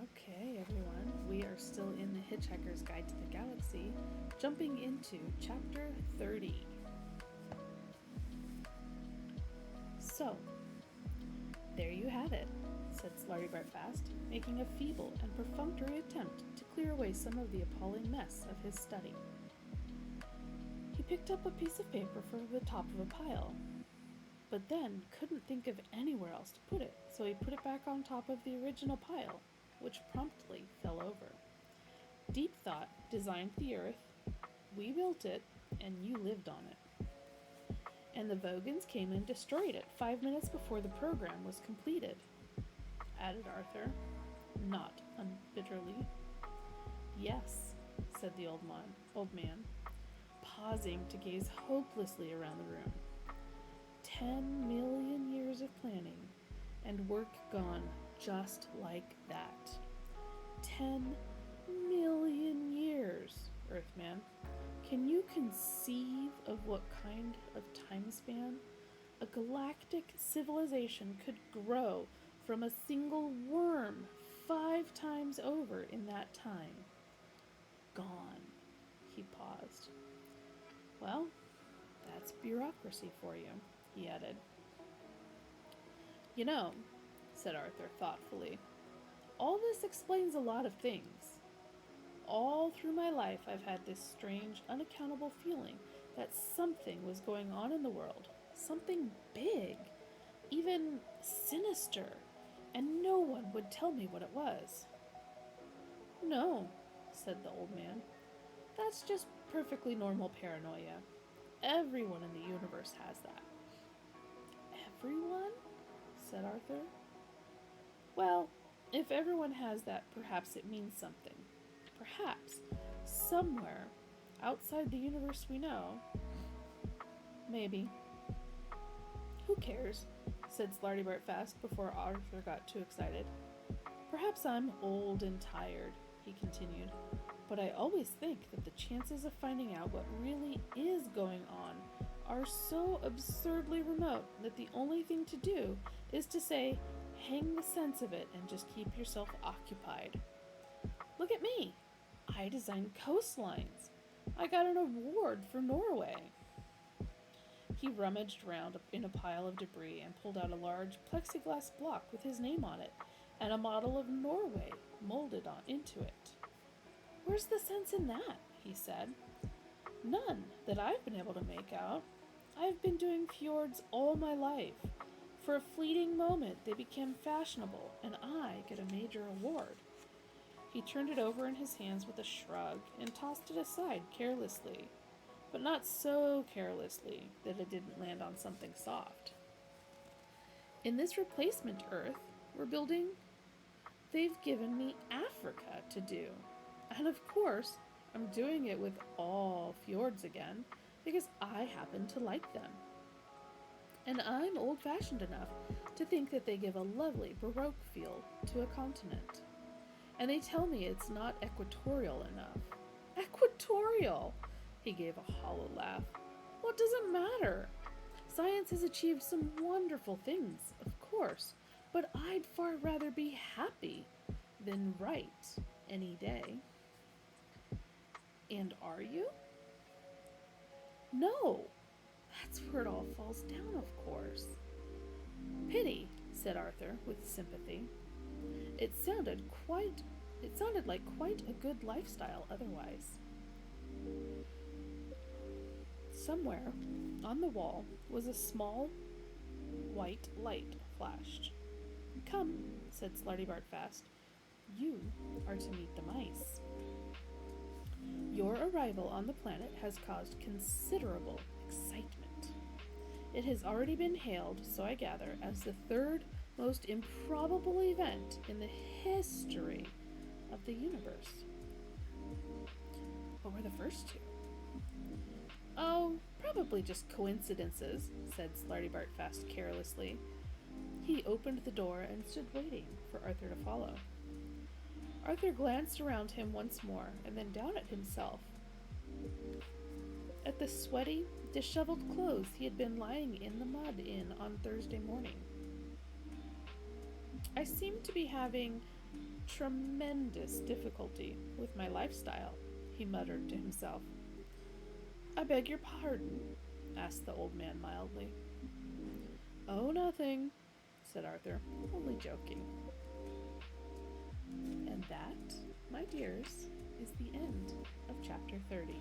Okay, everyone, we are still in the Hitchhiker's Guide to the Galaxy, jumping into Chapter 30. So, there you have it, said Slartybartfast, making a feeble and perfunctory attempt to clear away some of the appalling mess of his study. He picked up a piece of paper from the top of a pile, but then couldn't think of anywhere else to put it, so he put it back on top of the original pile, which promptly fell over. Deep Thought designed the Earth, we built it, and you lived on it. And the Vogons came and destroyed it 5 minutes before the program was completed, added Arthur, not unbitterly. Yes, said the old man, pausing to gaze hopelessly around the room. 10 million years of planning, and work gone just like that. 10 million years, Earthman. Can you conceive of what kind of time span a galactic civilization could grow from a single worm 5 times over in that time? Gone. He paused. Well, that's bureaucracy for you, he added. You know, said Arthur thoughtfully, all this explains a lot of things. All through my life I've had this strange, unaccountable feeling that something was going on in the world, something big, even sinister, and no one would tell me what it was. No, said the old man, that's just perfectly normal paranoia. Everyone in the universe has that. Everyone? Said Arthur. Well, if everyone has that, perhaps it means something. Perhaps, somewhere, outside the universe we know. Maybe. Who cares? Said Slartybartfast before Arthur got too excited. Perhaps I'm old and tired, he continued, but I always think that the chances of finding out what really is going on are so absurdly remote that the only thing to do is to say, hang the sense of it and just keep yourself occupied. Look at me. I designed coastlines. I got an award for Norway. He rummaged around in a pile of debris and pulled out a large plexiglass block with his name on it and a model of Norway molded into it. Where's the sense in that? He said. None that I've been able to make out. I've been doing fjords all my life. For a fleeting moment, they became fashionable, and I get a major award. He turned it over in his hands with a shrug and tossed it aside carelessly, but not so carelessly that it didn't land on something soft. In this replacement Earth we're building, they've given me Africa to do. And of course, I'm doing it with all fjords again, because I happen to like them. And I'm old-fashioned enough to think that they give a lovely Baroque feel to a continent. And they tell me it's not equatorial enough. Equatorial! He gave a hollow laugh. What does it matter? Science has achieved some wonderful things, of course, but I'd far rather be happy than right any day. And are you? No, that's where it all falls down, of course. Pity, said Arthur with sympathy. It sounded like quite a good lifestyle otherwise. Somewhere on the wall was a small white light flashed. Come, said Slartybartfast. You are to meet the mice. Your arrival on the planet has caused considerable excitement. It has already been hailed, so I gather, as the third most improbable event in the history of the universe. What were the first two? Oh, probably just coincidences, said Slartybartfast carelessly. He opened the door and stood waiting for Arthur to follow. Arthur glanced around him once more, and then down at himself. At the sweaty, disheveled clothes he had been lying in the mud in on Thursday morning. I seem to be having tremendous difficulty with my lifestyle, he muttered to himself. I beg your pardon? Asked the old man mildly. Oh, nothing, said Arthur, only joking. And that, my dears, is the end of chapter 30.